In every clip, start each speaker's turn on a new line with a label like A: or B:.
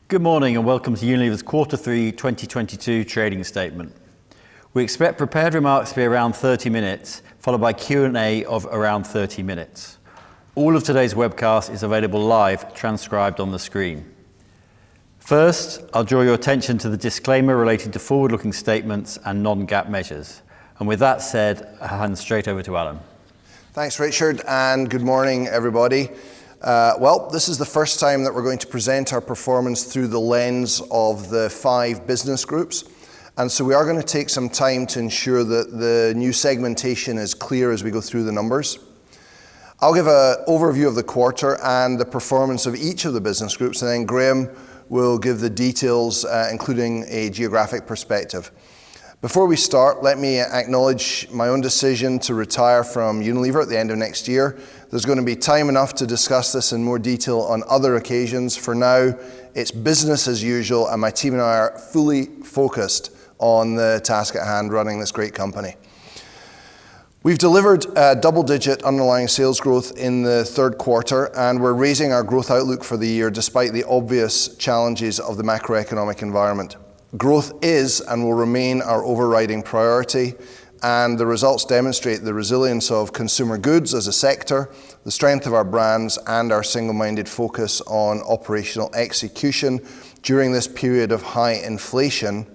A: Good morning and welcome to Unilever's Q3 2022 trading statement. We expect prepared remarks to be around 30 minutes, followed by Q&A of around 30 minutes. All of today's webcast is available live, transcribed on the screen. First, I'll draw your attention to the disclaimer relating to forward-looking statements and non-GAAP measures. And with that said, I'll hand straight over to Alan.
B: Thanks, Richard, and good morning, everybody. This is the first time that we're going to present our performance through the lens of the 5 business groups. And so we are going to take some time to ensure that the new segmentation is clear as we go through the numbers. I'll give an overview of the quarter and the performance of each of the business groups, and then Graham will give the details, including a geographic perspective. Before we start, let me acknowledge my own decision to retire from Unilever at the end of next year. There's going to be time enough to discuss this in more detail on other occasions. For now, it's business as usual, and my team and I are fully focused on the task at hand, running this great company. We've delivered double-digit underlying sales growth in the third quarter, and we're raising our growth outlook for the year despite the obvious challenges of the macroeconomic environment. Growth is and will remain our overriding priority, and the results demonstrate the resilience of consumer goods as a sector, the strength of our brands, and our single-minded focus on operational execution during this period of high inflation,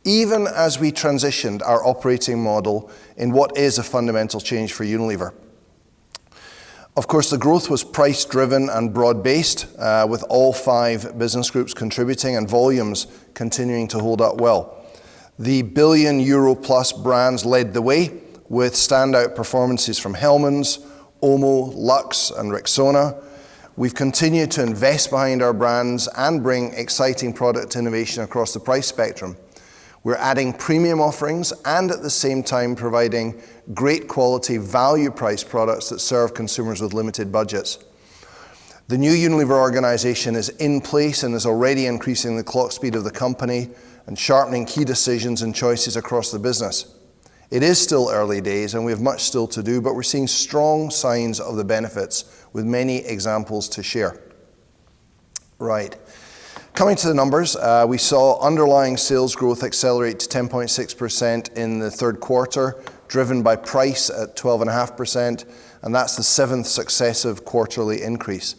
B: even as we transitioned our operating model in what is a fundamental change for Unilever. Of course, the growth was price-driven and broad-based, with all 5 business groups contributing and volumes continuing to hold up well. The billion-euro-plus brands led the way, with standout performances from Hellmann's, Omo, Lux, and Rexona. We've continued to invest behind our brands and bring exciting product innovation across the price spectrum. We're adding premium offerings and at the same time providing great quality value-priced products that serve consumers with limited budgets. The new Unilever organisation is in place and is already increasing the clock speed of the company and sharpening key decisions and choices across the business. It is still early days and we have much still to do, but we're seeing strong signs of the benefits with many examples to share. Right. Coming to the numbers, we saw underlying sales growth accelerate to 10.6% in the third quarter, driven by price at 12.5%, and that's the 7th successive quarterly increase.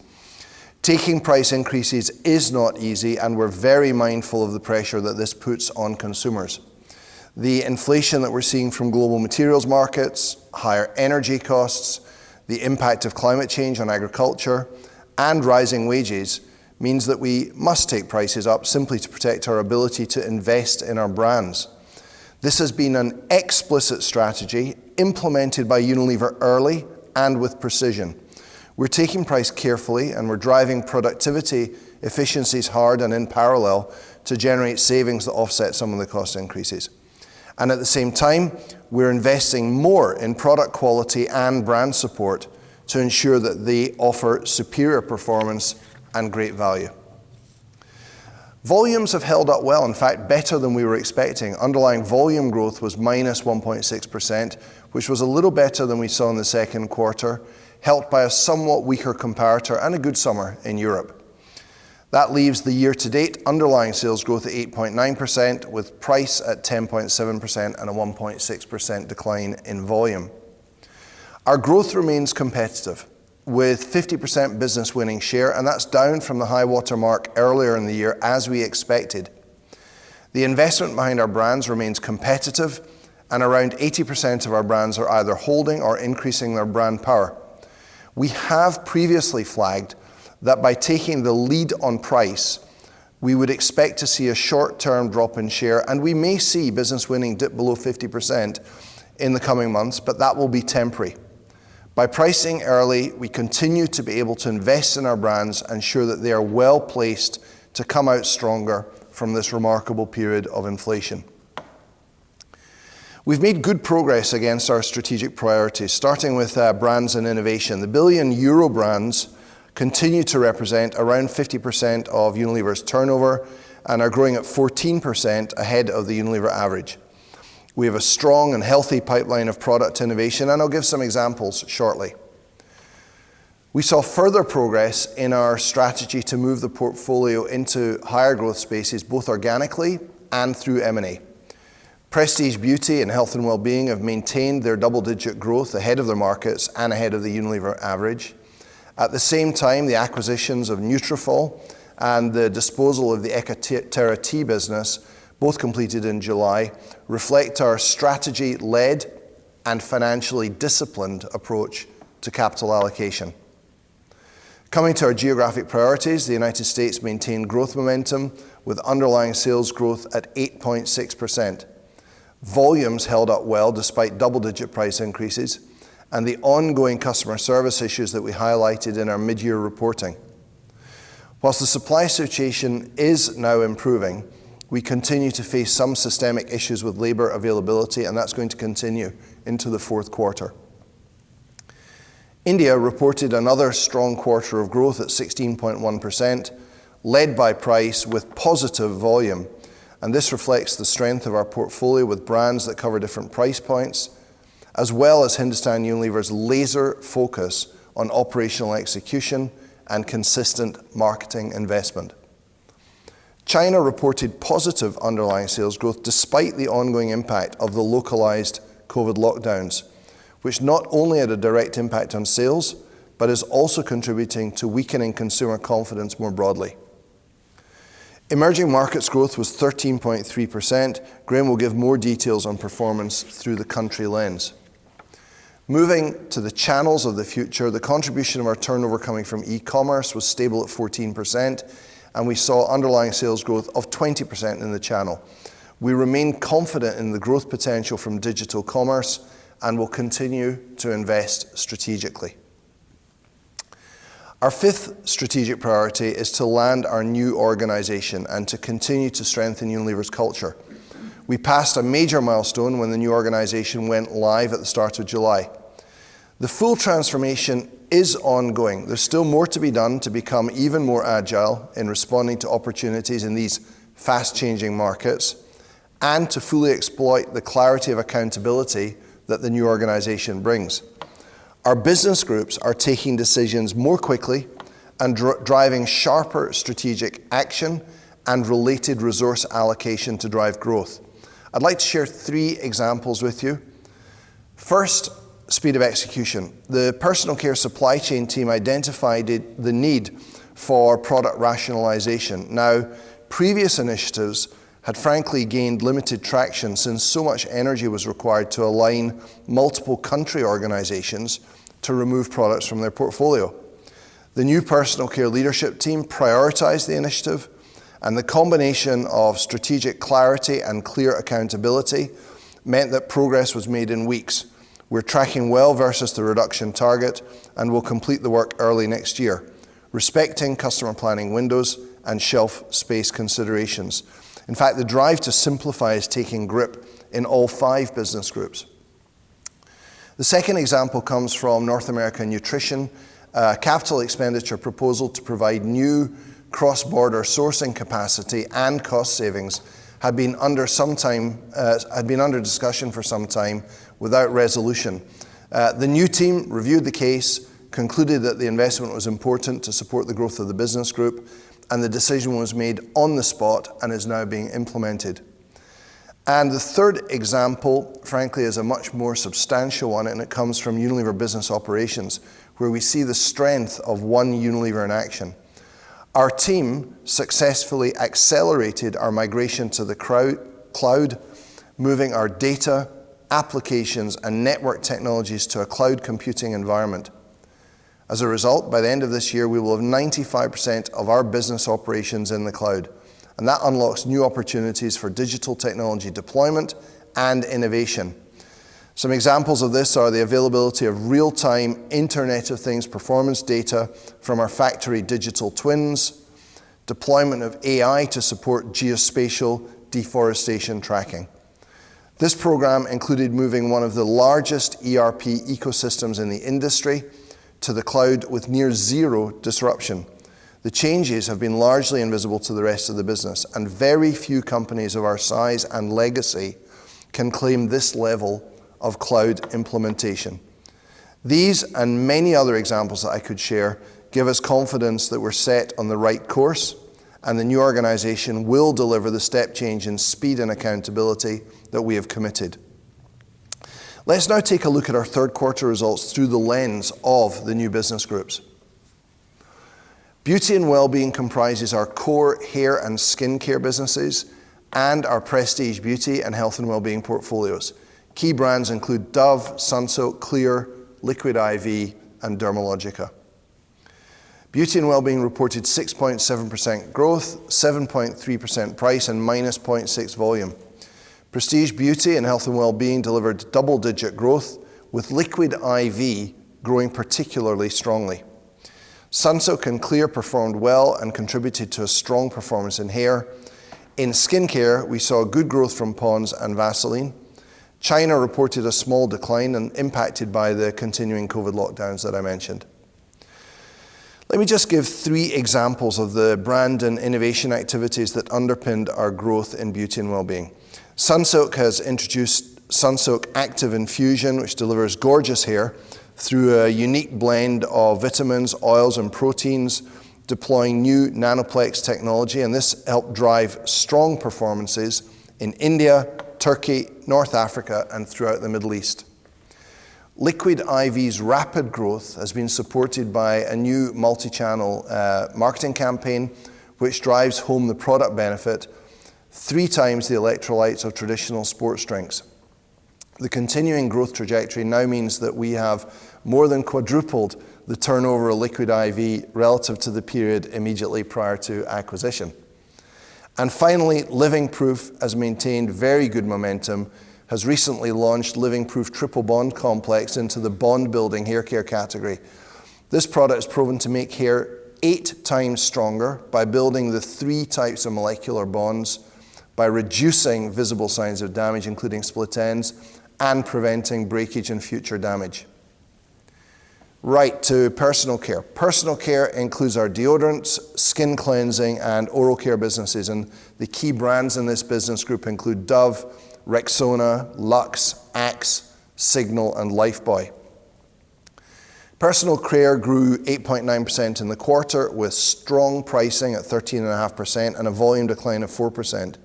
B: Taking price increases is not easy, and we're very mindful of the pressure that this puts on consumers. The inflation that we're seeing from global materials markets, higher energy costs, the impact of climate change on agriculture, and rising wages means that we must take prices up simply to protect our ability to invest in our brands. This has been an explicit strategy implemented by Unilever early and with precision. We're taking price carefully and we're driving productivity efficiencies hard and in parallel to generate savings that offset some of the cost increases. And at the same time, we're investing more in product quality and brand support to ensure that they offer superior performance and great value. Volumes have held up well, in fact, better than we were expecting. Underlying volume growth was minus 1.6%, which was a little better than we saw in the second quarter, helped by a somewhat weaker comparator and a good summer in Europe. That leaves the year-to-date underlying sales growth at 8.9%, with price at 10.7% and a 1.6% decline in volume. Our growth remains competitive, with 50% business winning share, and that's down from the high water mark earlier in the year as we expected. The investment behind our brands remains competitive, and around 80% of our brands are either holding or increasing their brand power. We have previously flagged that by taking the lead on price, we would expect to see a short-term drop in share, and we may see business winning dip below 50% in the coming months, but that will be temporary. By pricing early, we continue to be able to invest in our brands and ensure that they are well placed to come out stronger from this remarkable period of inflation. We've made good progress against our strategic priorities, starting with brands and innovation. The billion-euro brands continue to represent around 50% of Unilever's turnover and are growing at 14% ahead of the Unilever average. We have a strong and healthy pipeline of product innovation, and I'll give some examples shortly. We saw further progress in our strategy to move the portfolio into higher growth spaces, both organically and through M&A. Prestige Beauty and Health and Wellbeing have maintained their double-digit growth ahead of their markets and ahead of the Unilever average. At the same time, the acquisitions of Nutrafol and the disposal of the Ecoterra tea business, both completed in July, reflect our strategy-led and financially disciplined approach to capital allocation. Coming to our geographic priorities, the United States maintained growth momentum with underlying sales growth at 8.6%. Volumes held up well despite double-digit price increases and the ongoing customer service issues that we highlighted in our mid-year reporting. Whilst the supply situation is now improving, we continue to face some systemic issues with labour availability, and that's going to continue into the fourth quarter. India reported another strong quarter of growth at 16.1%, led by price with positive volume. And this reflects the strength of our portfolio with brands that cover different price points, as well as Hindustan Unilever's laser focus on operational execution and consistent marketing investment. China reported positive underlying sales growth despite the ongoing impact of the localized COVID lockdowns, which not only had a direct impact on sales, but is also contributing to weakening consumer confidence more broadly. Emerging markets growth was 13.3%. Graeme will give more details on performance through the country lens. Moving to the channels of the future, the contribution of our turnover coming from e-commerce was stable at 14%, and we saw underlying sales growth of 20% in the channel. We remain confident in the growth potential from digital commerce and will continue to invest strategically. Our fifth strategic priority is to land our new organisation and to continue to strengthen Unilever's culture. We passed a major milestone when the new organisation went live at the start of July. The full transformation is ongoing. There's still more to be done to become even more agile in responding to opportunities in these fast-changing markets and to fully exploit the clarity of accountability that the new organisation brings. Our business groups are taking decisions more quickly and driving sharper strategic action and related resource allocation to drive growth. I'd like to share 3 examples with you. First, speed of execution. The personal care supply chain team identified the need for product rationalisation. Now, previous initiatives had frankly gained limited traction since so much energy was required to align multiple country organisations to remove products from their portfolio. The new personal care leadership team prioritised the initiative, and the combination of strategic clarity and clear accountability meant that progress was made in weeks. We're tracking well versus the reduction target and will complete the work early next year, respecting customer planning windows and shelf space considerations. In fact, the drive to simplify is taking grip in all 5 business groups. The second example comes from North American Nutrition, a capital expenditure proposal to provide new cross-border sourcing capacity and cost savings had been under discussion for some time without resolution. The new team reviewed the case, concluded that the investment was important to support the growth of the business group, and the decision was made on the spot and is now being implemented. And the third example, frankly, is a much more substantial one, and it comes from Unilever Business Operations, where we see the strength of one Unilever in action. Our team successfully accelerated our migration to the cloud, moving our data, applications, and network technologies to a cloud computing environment. As a result, by the end of this year, we will have 95% of our business operations in the cloud, and that unlocks new opportunities for digital technology deployment and innovation. Some examples of this are the availability of real-time Internet of Things performance data from our factory digital twins, deployment of AI to support geospatial deforestation tracking. This program included moving one of the largest ERP ecosystems in the industry to the cloud with near zero disruption. The changes have been largely invisible to the rest of the business, and very few companies of our size and legacy can claim this level of cloud implementation. These and many other examples that I could share give us confidence that we're set on the right course, and the new organization will deliver the step change in speed and accountability that we have committed. Let's now take a look at our third quarter results through the lens of the new business groups. Beauty and Wellbeing comprises our core hair and skin care businesses and our prestige beauty and health and wellbeing portfolios. Key brands include Dove, Sunsilk, Clear, Liquid IV, and Dermalogica. Beauty and Wellbeing reported 6.7% growth, 7.3% price, and minus 0.6 volume. Prestige Beauty and Health and Wellbeing delivered double-digit growth, with Liquid IV growing particularly strongly. Sunsilk and Clear performed well and contributed to a strong performance in hair. In skincare, we saw good growth from Pond's and Vaseline. China reported a small decline and impacted by the continuing COVID lockdowns that I mentioned. Let me just give 3 examples of the brand and innovation activities that underpinned our growth in beauty and wellbeing. Sunsilk has introduced Sunsilk Active Infusion, which delivers gorgeous hair through a unique blend of vitamins, oils, and proteins, deploying new nanoplex technology, and this helped drive strong performances in India, Turkey, North Africa, and throughout the Middle East. Liquid IV's rapid growth has been supported by a new multi-channel marketing campaign, which drives home the product benefit 3 times the electrolytes of traditional sports drinks. The continuing growth trajectory now means that we have more than quadrupled the turnover of Liquid IV relative to the period immediately prior to acquisition. And finally, Living Proof has maintained very good momentum, has recently launched Living Proof Triple Bond Complex into the bond-building hair care category. This product is proven to make hair 8 times stronger by building the 3 types of molecular bonds, by reducing visible signs of damage, including split ends, and preventing breakage and future damage. Right, to personal care. Personal care includes our deodorants, skin cleansing, and oral care businesses, and the key brands in this business group include Dove, Rexona, Lux, Axe, Signal, and Lifebuoy. Personal care grew 8.9% in the quarter, with strong pricing at 13.5% and a volume decline of 4%.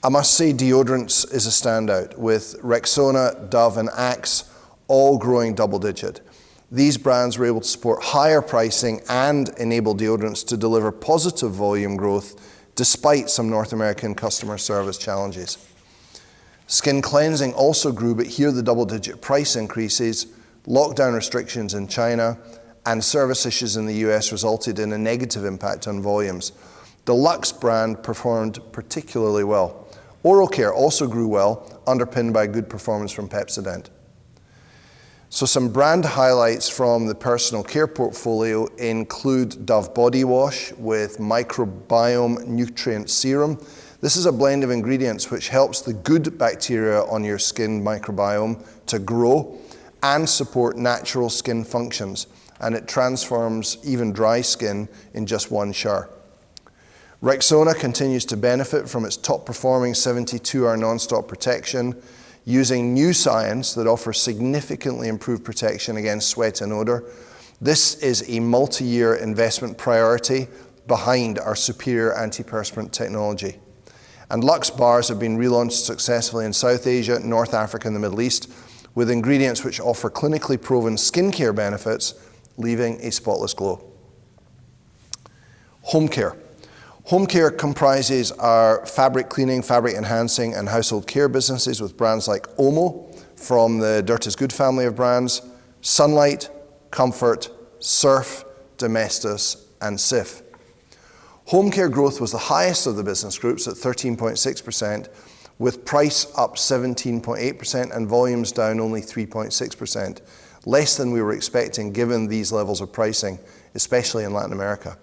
B: I must say deodorants is a standout, with Rexona, Dove, and Axe all growing double-digit. These brands were able to support higher pricing and enable deodorants to deliver positive volume growth despite some North American customer service challenges. Skin cleansing also grew, but here the double-digit price increases, lockdown restrictions in China, and service issues in the US resulted in a negative impact on volumes. The Lux brand performed particularly well. Oral care also grew well, underpinned by good performance from Pepsodent. So some brand highlights from the personal care portfolio include Dove Body Wash with Microbiome Nutrient Serum. This is a blend of ingredients which helps the good bacteria on your skin microbiome to grow and support natural skin functions, and it transforms even dry skin in just 1 shower. Rexona continues to benefit from its top-performing 72-hour non-stop protection, using new science that offers significantly improved protection against sweat and odor. This is a multi-year investment priority behind our superior antiperspirant technology. And Lux bars have been relaunched successfully in South Asia, North Africa, and the Middle East, with ingredients which offer clinically proven skincare benefits, leaving a spotless glow. Home care. Home care comprises our fabric cleaning, fabric enhancing, and household care businesses with brands like Omo from the Dirt Is Good family of brands, Sunlight, Comfort, Surf, Domestos, and Cif. Home care growth was the highest of the business groups at 13.6%, with price up 17.8% and volumes down only 3.6%, less than we were expecting given these levels of pricing, especially in Latin America.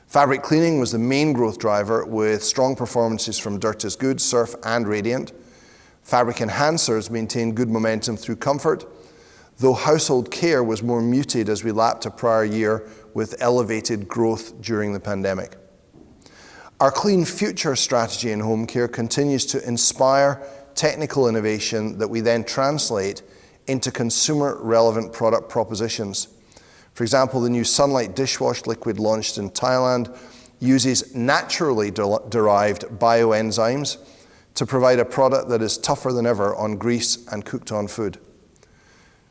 B: Fabric cleaning was the main growth driver, with strong performances from Dirt Is Good, Surf, and Radiant. Fabric enhancers maintained good momentum through Comfort, though household care was more muted as we lapped a prior year with elevated growth during the pandemic. Our Clean Future strategy in home care continues to inspire technical innovation that we then translate into consumer-relevant product propositions. For example, the new Sunlight dishwash liquid launched in Thailand uses naturally derived bioenzymes to provide a product that is tougher than ever on grease and cooked-on food.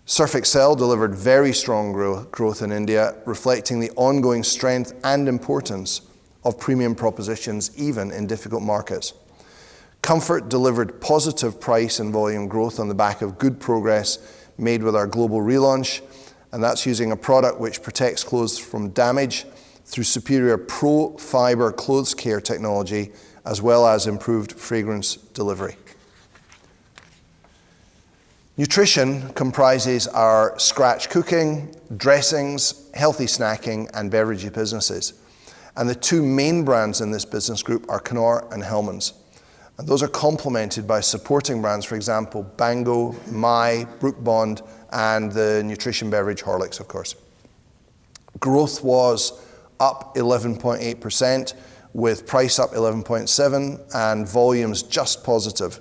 B: Surf Excel delivered very strong growth in India, reflecting the ongoing strength and importance of premium propositions even in difficult markets. Comfort delivered positive price and volume growth on the back of good progress made with our global relaunch, and that's using a product which protects clothes from damage through superior pro-fiber clothes care technology, as well as improved fragrance delivery. Nutrition comprises our scratch cooking, dressings, healthy snacking, and beverage businesses. And the two main brands in this business group are Knorr and Hellmann's. And those are complemented by supporting brands, for example, Bango, Mai, Brook Bond, and the nutrition beverage Horlicks, of course. Growth was up 11.8%, with price up 11.7% and volumes just positive.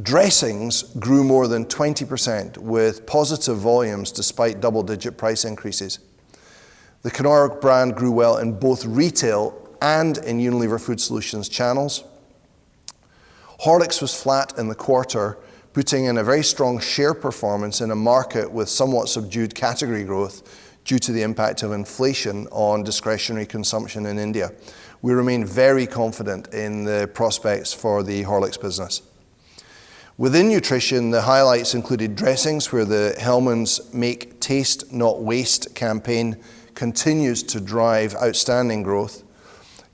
B: Dressings grew more than 20% with positive volumes despite double-digit price increases. The Knorr brand grew well in both retail and in Unilever Food Solutions channels. Horlicks was flat in the quarter, putting in a very strong share performance in a market with somewhat subdued category growth due to the impact of inflation on discretionary consumption in India. We remain very confident in the prospects for the Horlicks business. Within nutrition, the highlights included dressings, where the Hellmann's Make Taste Not Waste campaign continues to drive outstanding growth.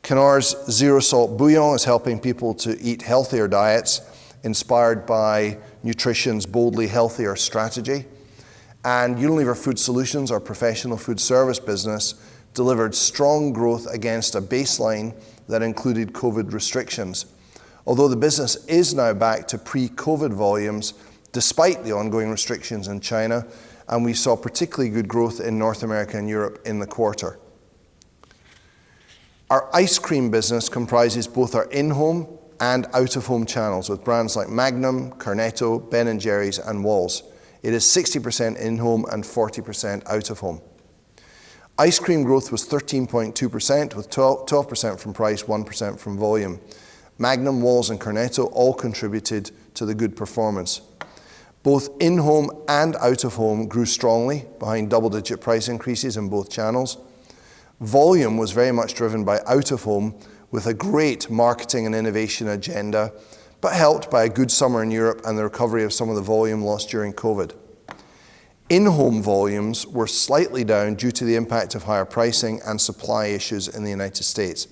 B: Knorr's Zero Salt Bouillon is helping people to eat healthier diets, inspired by nutrition's Boldly Healthier strategy. And Unilever Food Solutions, our professional food service business, delivered strong growth against a baseline that included COVID restrictions. Although the business is now back to pre-COVID volumes, despite the ongoing restrictions in China, and we saw particularly good growth in North America and Europe in the quarter. Our ice cream business comprises both our in-home and out-of-home channels with brands like Magnum, Cornetto, Ben & Jerry's, and Wall's. It is 60% in-home and 40% out-of-home. Ice cream growth was 13.2%, with 12% from price, 1% from volume. Magnum, Wall's, and Cornetto all contributed to the good performance. Both in-home and out-of-home grew strongly behind double-digit price increases in both channels. Volume was very much driven by out-of-home with a great marketing and innovation agenda, but helped by a good summer in Europe and the recovery of some of the volume lost during COVID. In-home volumes were slightly down due to the impact of higher pricing and supply issues in the United States.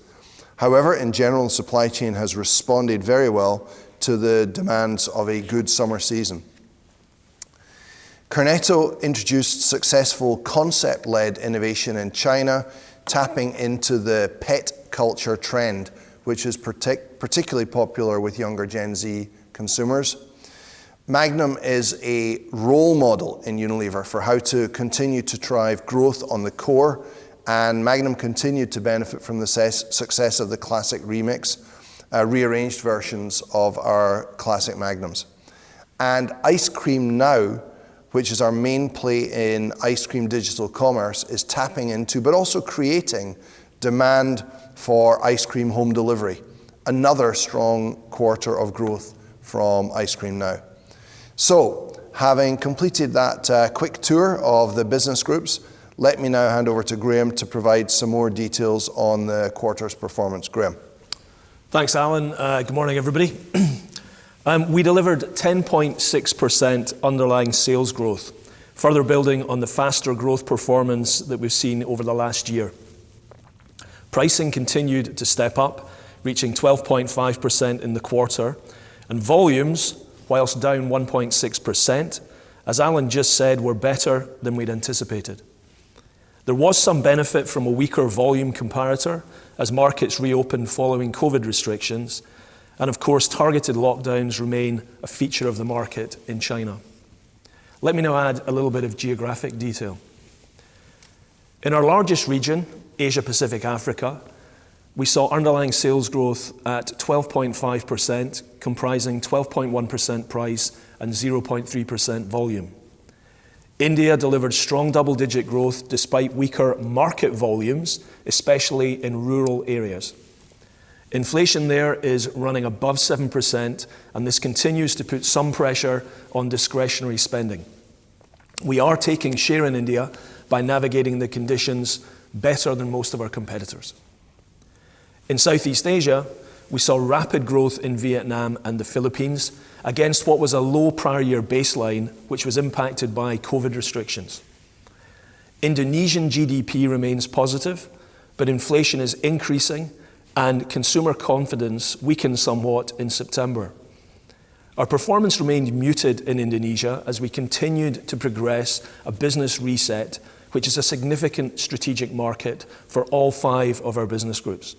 B: However, in general, the supply chain has responded very well to the demands of a good summer season. Cornetto introduced successful concept-led innovation in China, tapping into the pet culture trend, which is particularly popular with younger Gen Z consumers. Magnum is a role model in Unilever for how to continue to drive growth on the core, and Magnum continued to benefit from the success of the Classic Remix, rearranged versions of our classic Magnums. And Ice Cream Now, which is our main play in ice cream digital commerce, is tapping into, but also creating, demand for ice cream home delivery. Another strong quarter of growth from Ice Cream Now. So, having completed that quick tour of the business groups, let me now hand over to Graham to provide some more details on the quarter's performance. Graham.
C: Thanks, Alan. Good morning, everybody. We delivered 10.6% underlying sales growth, further building on the faster growth performance that we've seen over the last year. Pricing continued to step up, reaching 12.5% in the quarter, and volumes, whilst down 1.6%, as Alan just said, were better than we'd anticipated. There was some benefit from a weaker volume comparator as markets reopened following COVID restrictions, and of course targeted lockdowns remain a feature of the market in China. Let me now add a little bit of geographic detail. In our largest region, Asia Pacific Africa, we saw underlying sales growth at 12.5%, comprising 12.1% price and 0.3% volume. India delivered strong double-digit growth despite weaker market volumes, especially in rural areas. Inflation there is running above 7%, and this continues to put some pressure on discretionary spending. We are taking share in India by navigating the conditions better than most of our competitors. In Southeast Asia, we saw rapid growth in Vietnam and the Philippines against what was a low prior year baseline, which was impacted by COVID restrictions. Indonesian GDP remains positive, but inflation is increasing and consumer confidence weakened somewhat in September. Our performance remained muted in Indonesia as we continued to progress a business reset, which is a significant strategic market for all 5 of our business groups.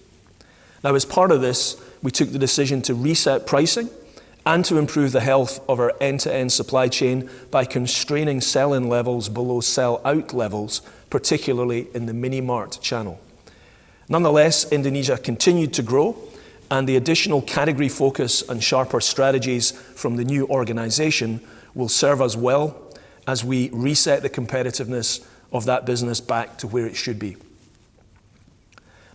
C: Now, as part of this, we took the decision to reset pricing and to improve the health of our end-to-end supply chain by constraining sell-in levels below sell-out levels, particularly in the mini-mart channel. Nonetheless, Indonesia continued to grow, and the additional category focus and sharper strategies from the new organization will serve us well as we reset the competitiveness of that business back to where it should be.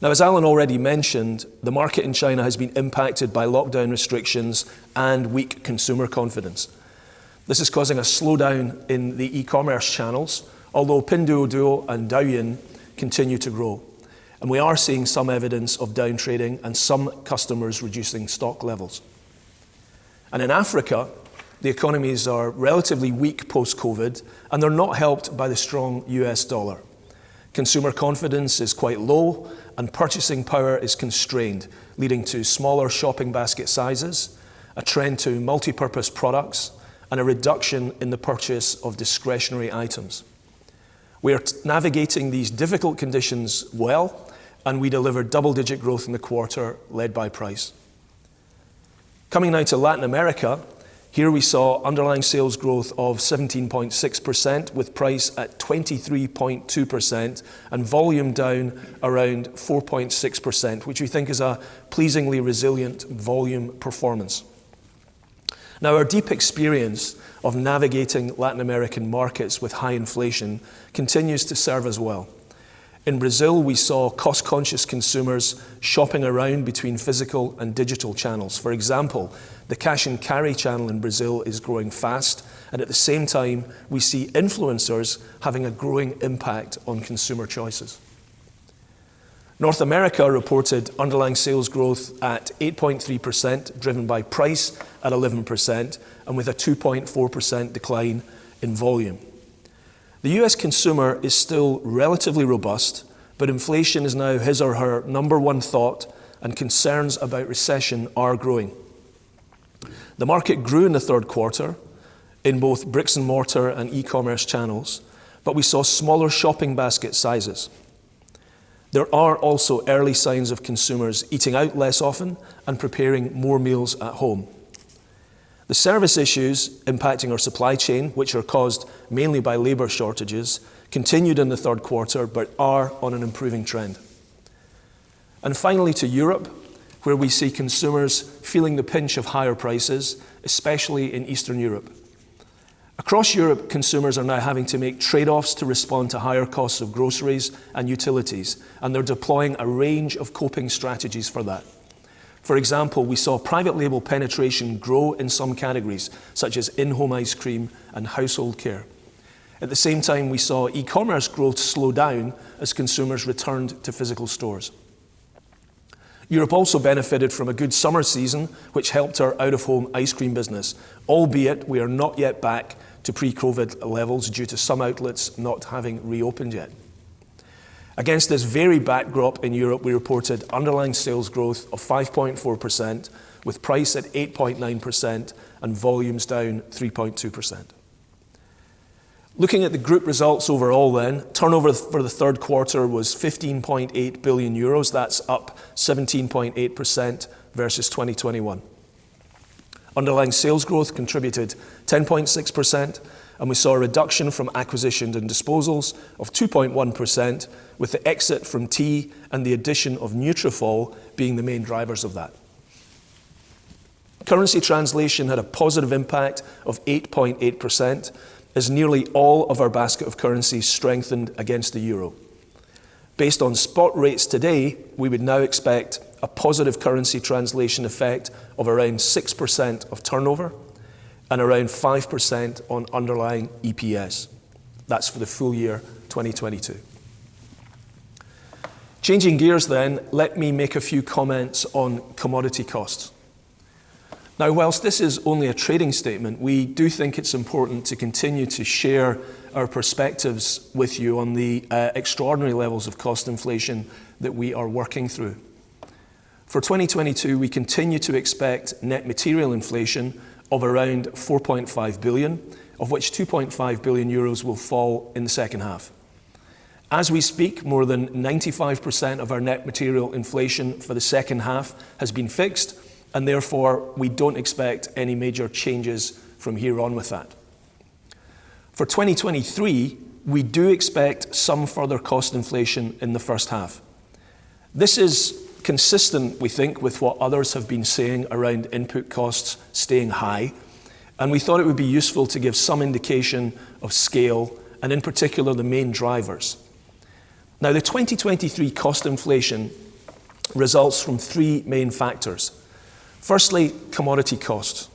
C: Now, as Alan already mentioned, the market in China has been impacted by lockdown restrictions and weak consumer confidence. This is causing a slowdown in the e-commerce channels, although Pinduoduo and Douyin continue to grow. And we are seeing some evidence of down trading and some customers reducing stock levels. And in Africa, the economies are relatively weak post-COVID, and they're not helped by the strong US dollar. Consumer confidence is quite low, and purchasing power is constrained, leading to smaller shopping basket sizes, a trend to multi-purpose products, and a reduction in the purchase of discretionary items. We are navigating these difficult conditions well, and we delivered double-digit growth in the quarter, led by price. Coming now to Latin America, here we saw underlying sales growth of 17.6%, with price at 23.2% and volume down around 4.6%, which we think is a pleasingly resilient volume performance. Now, our deep experience of navigating Latin American markets with high inflation continues to serve us well. In Brazil, we saw cost-conscious consumers shopping around between physical and digital channels. For example, the cash and carry channel in Brazil is growing fast, and at the same time, we see influencers having a growing impact on consumer choices. North America reported underlying sales growth at 8.3%, driven by price at 11%, and with a 2.4% decline in volume. The US consumer is still relatively robust, but inflation is now his or her number one thought, and concerns about recession are growing. The market grew in the third quarter in both bricks and mortar and e-commerce channels, but we saw smaller shopping basket sizes. There are also early signs of consumers eating out less often and preparing more meals at home. The service issues impacting our supply chain, which are caused mainly by labour shortages, continued in the third quarter but are on an improving trend. And finally to Europe, where we see consumers feeling the pinch of higher prices, especially in Eastern Europe. Across Europe, consumers are now having to make trade-offs to respond to higher costs of groceries and utilities, and they're deploying a range of coping strategies for that. For example, we saw private label penetration grow in some categories, such as in-home ice cream and household care. At the same time, we saw e-commerce growth slow down as consumers returned to physical stores. Europe also benefited from a good summer season, which helped our out-of-home ice cream business, albeit we are not yet back to pre-COVID levels due to some outlets not having reopened yet. Against this varied backdrop in Europe, we reported underlying sales growth of 5.4%, with price at 8.9% and volumes down 3.2%. Looking at the group results overall then, turnover for the third quarter was 15.8 billion euros. That's up 17.8% versus 2021. Underlying sales growth contributed 10.6%, and we saw a reduction from acquisitions and disposals of 2.1%, with the exit from tea and the addition of Nutrafol being the main drivers of that. Currency translation had a positive impact of 8.8%, as nearly all of our basket of currencies strengthened against the euro. Based on spot rates today, we would now expect a positive currency translation effect of around 6% of turnover and around 5% on underlying EPS. That's for the full year 2022. Changing gears then, let me make a few comments on commodity costs. Now, whilst this is only a trading statement, we do think it's important to continue to share our perspectives with you on the extraordinary levels of cost inflation that we are working through. For 2022, we continue to expect net material inflation of around 4.5 billion, of which 2.5 billion euros will fall in the second half. As we speak, more than 95% of our net material inflation for the second half has been fixed, and therefore we don't expect any major changes from here on with that. For 2023, we do expect some further cost inflation in the first half. This is consistent, we think, with what others have been saying around input costs staying high, and we thought it would be useful to give some indication of scale, and in particular the main drivers. Now, the 2023 cost inflation results from three main factors. Firstly, commodity costs.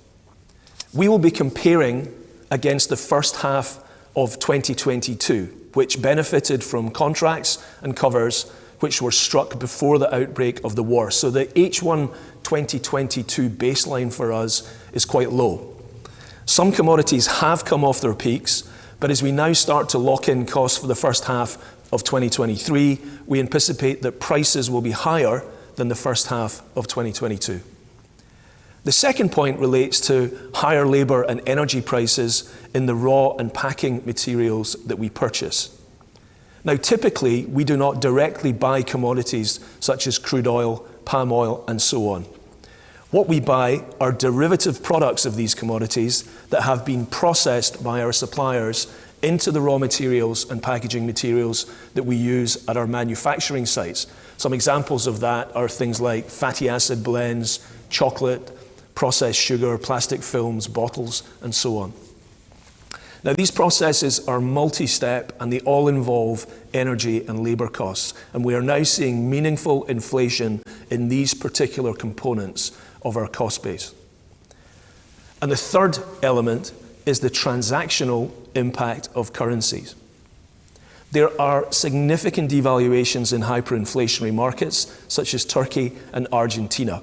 C: We will be comparing against the first half of 2022, which benefited from contracts and covers which were struck before the outbreak of the war. So the H1 2022 baseline for us is quite low. Some commodities have come off their peaks, but as we now start to lock in costs for the first half of 2023, we anticipate that prices will be higher than the first half of 2022. The second point relates to higher labour and energy prices in the raw and packing materials that we purchase. Now, typically, we do not directly buy commodities such as crude oil, palm oil, and so on. What we buy are derivative products of these commodities that have been processed by our suppliers into the raw materials and packaging materials that we use at our manufacturing sites. Some examples of that are things like fatty acid blends, chocolate, processed sugar, plastic films, bottles, and so on. Now, these processes are multi-step and they all involve energy and labour costs, and we are now seeing meaningful inflation in these particular components of our cost base. And the third element is the transactional impact of currencies. There are significant devaluations in hyperinflationary markets such as Turkey and Argentina,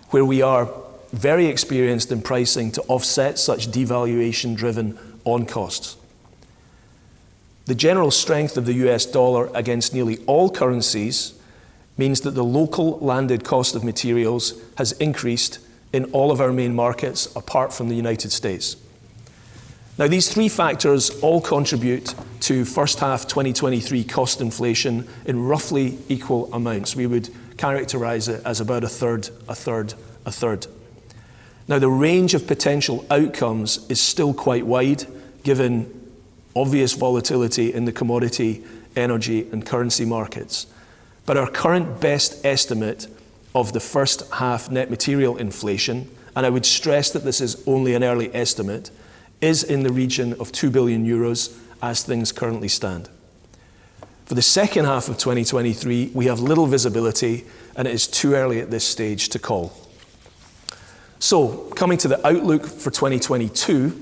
C: where we are very experienced in pricing to offset such devaluation-driven on costs. The general strength of the US dollar against nearly all currencies means that the local landed cost of materials has increased in all of our main markets apart from the United States. Now, these three factors all contribute to first half 2023 cost inflation in roughly equal amounts. We would characterize it as about a third, a third, a third. Now, the range of potential outcomes is still quite wide, given obvious volatility in the commodity, energy, and currency markets. But our current best estimate of the first half net material inflation, and I would stress that this is only an early estimate, is in the region of 2 billion euros as things currently stand. For the second half of 2023, we have little visibility, and it is too early at this stage to call. So, coming to the outlook for 2022,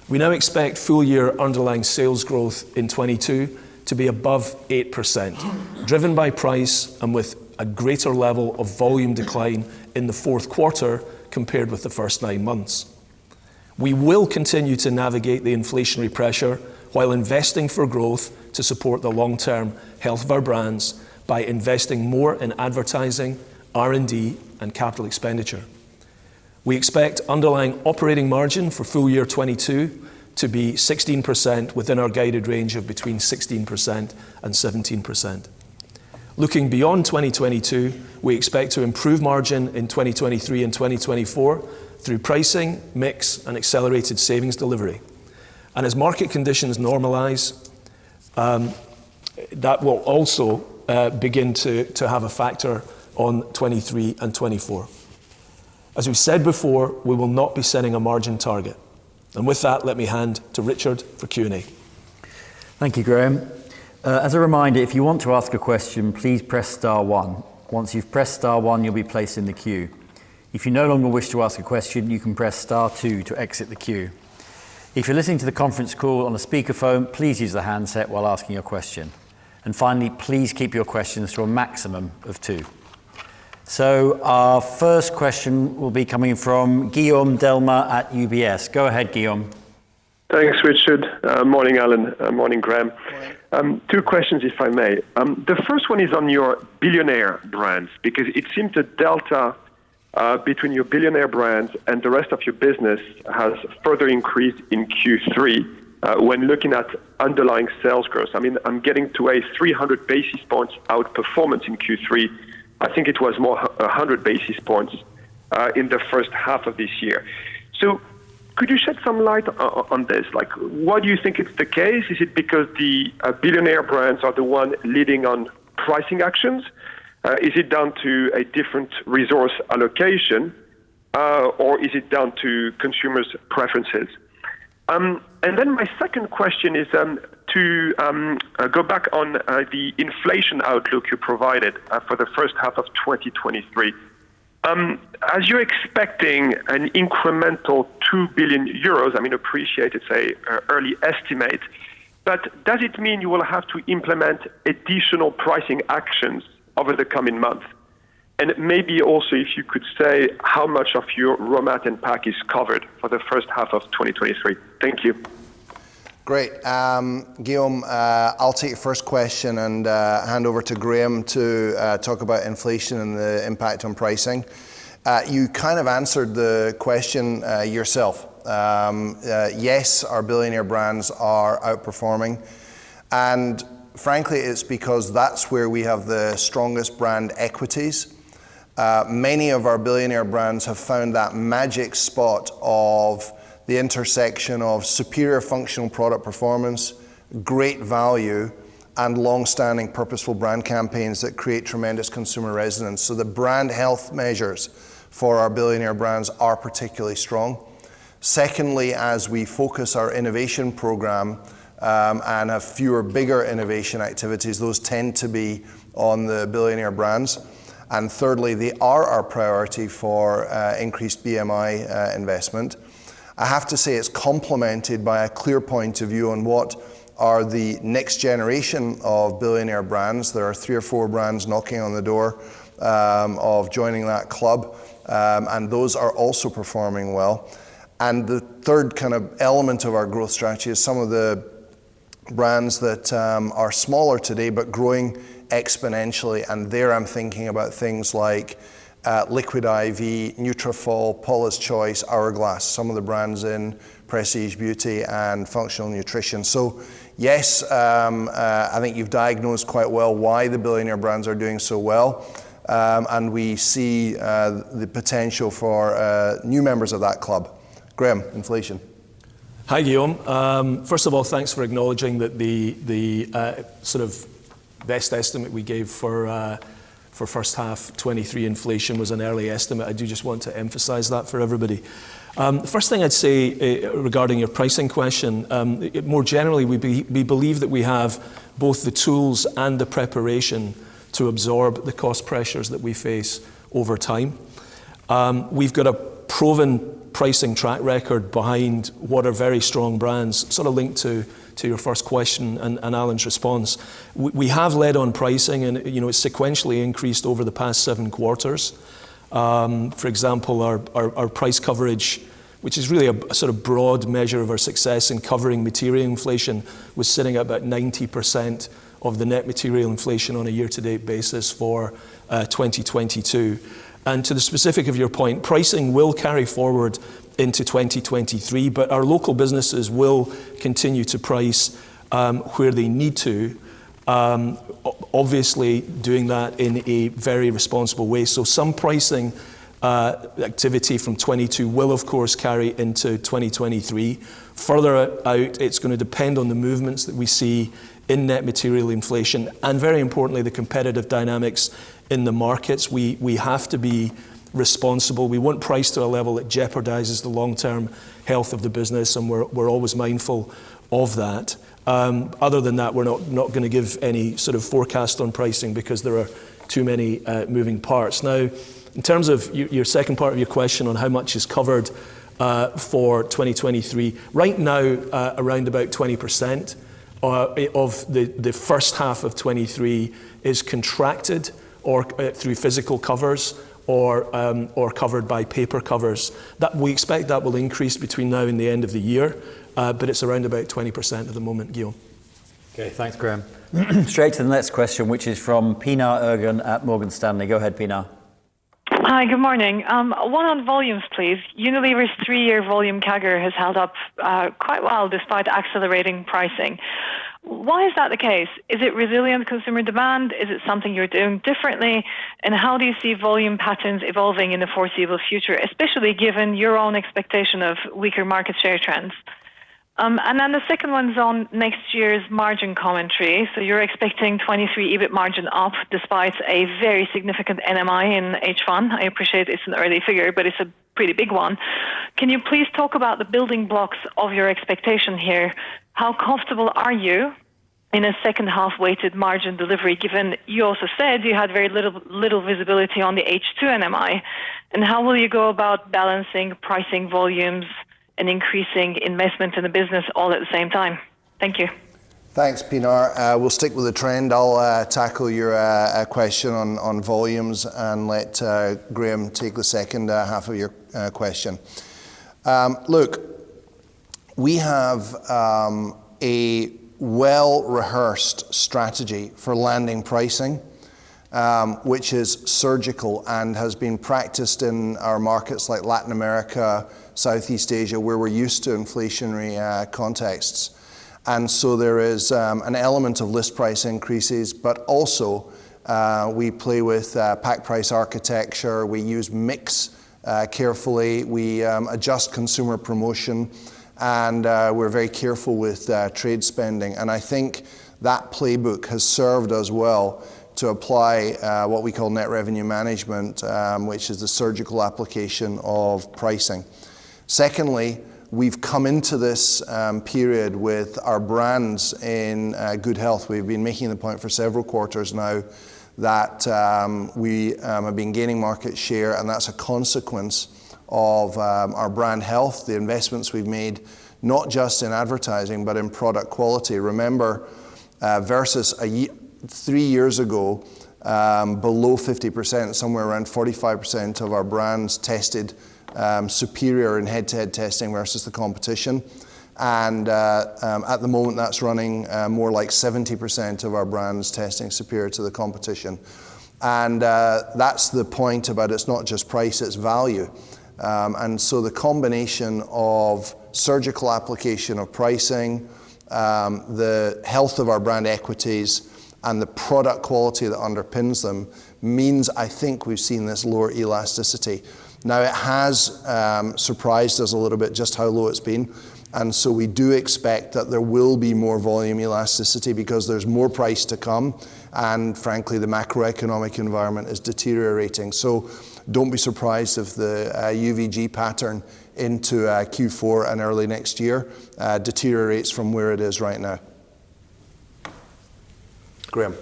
C: we now expect full-year underlying sales growth in 22 to be above 8%, driven by price and with a greater level of volume decline in the fourth quarter compared with the first 9 months. We will continue to navigate the inflationary pressure while investing for growth to support the long-term health of our brands by investing more in advertising, R&D, and capital expenditure. We expect underlying operating margin for full year 22 to be 16% within our guided range of between 16% and 17%. Looking beyond 2022, we expect to improve margin in 2023 and 2024 through pricing, mix, and accelerated savings delivery. And as market conditions normalize, that will also begin to have a factor on 23 and 24. As we said before, we will not be setting a margin target. And with that, let me hand to Richard for Q&A.
A: Thank you, Graham. As a reminder, if you want to ask a question, please press star one. Once you've pressed star one, you'll be placed in the queue. If you no longer wish to ask a question, you can press star two to exit the queue. If you're listening to the conference call on a speakerphone, please use the handset while asking your question. And finally, please keep your questions to a maximum of 2. So our first question will be coming from Guillaume Delma at UBS. Go ahead, Guillaume.
D: Thanks, Richard. Morning, Alan. Morning, Graham. 2 questions, if I may. The first one is on your billionaire brands, because it seems the delta between your billionaire brands and the rest of your business has further increased in Q3 when looking at underlying sales growth. I mean, I'm getting to a 300 basis points outperformance in Q3. I think it was more 100 basis points in the first half of this year. So could you shed some light on this? Like, why do you think it's the case? Is it because the billionaire brands are the one leading on pricing actions? Is it down to a different resource allocation? Or is it down to consumers' preferences? And then my second question is to go back on the inflation outlook you provided for the first half of 2023. As you're expecting an incremental 2 billion euros, I mean, appreciate it's an early estimate, but does it mean you will have to implement additional pricing actions over the coming months? And maybe also if you could say how much of your raw mat and pack is covered for the first half of 2023. Thank you.
B: Great. Guillaume, I'll take your first question and hand over to Graham to talk about inflation and the impact on pricing. You kind of answered the question yourself. Yes, our billionaire brands are outperforming. And frankly, it's because that's where we have the strongest brand equities. Many of our billionaire brands have found that magic spot of the intersection of superior functional product performance, great value, and long-standing purposeful brand campaigns that create tremendous consumer resonance. So the brand health measures for our billionaire brands are particularly strong. Secondly, as we focus our innovation program and have fewer bigger innovation activities, those tend to be on the billionaire brands. And thirdly, they are our priority for increased BMI investment. I have to say it's complemented by a clear point of view on what are the next generation of billionaire brands. There are 3 or 4 brands knocking on the door of joining that club, and those are also performing well. And the third kind of element of our growth strategy is some of the brands that are smaller today but growing exponentially, and there I'm thinking about things like Liquid IV, Nutrafol, Paula's Choice, Hourglass, some of the brands in prestige beauty and functional nutrition. So yes, I think you've diagnosed quite well why the billionaire brands are doing so well, and we see the potential for new members of that club. Graham, inflation.
C: Hi, Guillaume. First of all, thanks for acknowledging that the sort of best estimate we gave for first half 23 inflation was an early estimate. I do just want to emphasize that for everybody. The first thing I'd say regarding your pricing question, more generally, we believe that we have both the tools and the preparation to absorb the cost pressures that we face over time. We've got a proven pricing track record behind what are very strong brands, sort of linked to your first question and Alan's response. We have led on pricing, and it's sequentially increased over the past 7 quarters. For example, our price coverage, which is really a sort of broad measure of our success in covering material inflation, was sitting at about 90% of the net material inflation on a year-to-date basis for 2022. And to the specific of your point, pricing will carry forward into 2023, but our local businesses will continue to price where they need to, obviously doing that in a very responsible way. So some pricing activity from 22 will of course carry into 2023. Further out, it's going to depend on the movements that we see in net material inflation and, very importantly, the competitive dynamics in the markets. We have to be responsible. We won't price to a level that jeopardizes the long-term health of the business, and we're always mindful of that. Other than that, we're not going to give any sort of forecast on pricing because there are too many moving parts. Now, in terms of your second part of your question on how much is covered for 2023, right now around about 20% of the first half of 23 is contracted or through physical covers or covered by paper covers. That we expect that will increase between now and the end of the year, but it's around about 20% at the moment, Guillaume.
A: Okay, thanks, Graham. Straight to the next question, which is from Pinar Ergun at Morgan Stanley. Go ahead, Pinar.
E: Hi, good morning. One on volumes, please. Unilever's 3-year volume CAGR has held up quite well despite accelerating pricing. Why is that the case? Is it resilient consumer demand? Is it something you're doing differently? And how do you see volume patterns evolving in the foreseeable future, especially given your own expectation of weaker market share trends? And then the second one's on next year's margin commentary. So you're expecting 23 EBIT margin up despite a very significant NMI in H1. I appreciate it's an early figure, but it's a pretty big one. Can you please talk about the building blocks of your expectation here? How comfortable are you in a second half weighted margin delivery, given you also said you had very little visibility on the H2 NMI? And how will you go about balancing pricing volumes and increasing investment in the business all at the same time? Thank you.
B: Thanks, Pinar. We'll stick with the trend. I'll tackle your question on volumes and let Graham take the second half of your question. Look, we have a well-rehearsed strategy for landing pricing, which is surgical and has been practiced in our markets like Latin America, Southeast Asia, where we're used to inflationary contexts. And so there is an element of list price increases, but also we play with pack price architecture, we use mix carefully, we adjust consumer promotion, and we're very careful with trade spending. And I think that playbook has served us well to apply what we call net revenue management, which is the surgical application of pricing. Secondly, we've come into this period with our brands in good health. We've been making the point for several quarters now that we have been gaining market share, and that's a consequence of our brand health, the investments we've made, not just in advertising, but in product quality. Remember, versus 3 years ago, below 50%, somewhere around 45% of our brands tested superior in head-to-head testing versus the competition. And at the moment, that's running more like 70% of our brands testing superior to the competition. And that's the point about it's not just price, it's value. And so the combination of surgical application of pricing, the health of our brand equities, and the product quality that underpins them means I think we've seen this lower elasticity. Now it has surprised us a little bit just how low it's been, and so we do expect that there will be more volume elasticity because there's more price to come, and frankly the macroeconomic environment is deteriorating. So don't be surprised if the UVG pattern into Q4 and early next year deteriorates from where it is right now. Graham.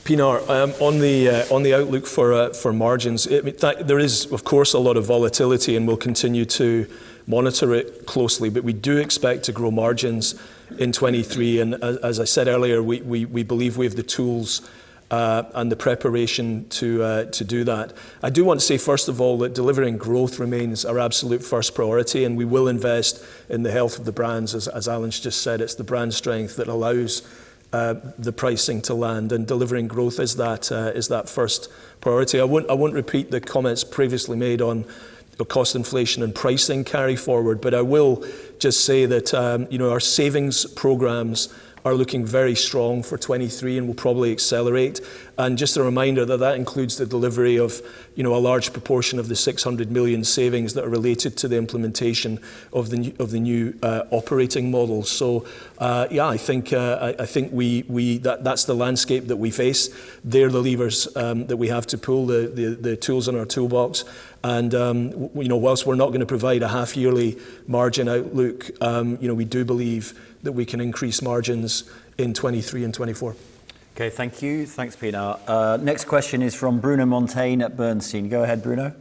C: Pinar, on the outlook for margins, there is, of course, a lot of volatility, and we'll continue to monitor it closely. But we do expect to grow margins in 23, and as I said earlier, we believe we have the tools and the preparation to do that. I do want to say, first of all, that delivering growth remains our absolute first priority, and we will invest in the health of the brands. As Alan's just said, it's the brand strength that allows the pricing to land, and delivering growth is that first priority. I won't repeat the comments previously made on cost inflation and pricing carry forward, but I will just say that our savings programs are looking very strong for 23 and will probably accelerate. And just a reminder that includes the delivery of, a large proportion of the 600 million savings that are related to the implementation of the new operating model. So, I think that's the landscape that we face. They're the levers that we have to pull, the tools in our toolbox. And whilst we're not going to provide a half-yearly margin outlook, we do believe that we can increase margins in 23 and 24.
A: Okay, thank you. Thanks, Pinar. Next question is from Bruno Montaigne at Bernstein. Go ahead, Bruno.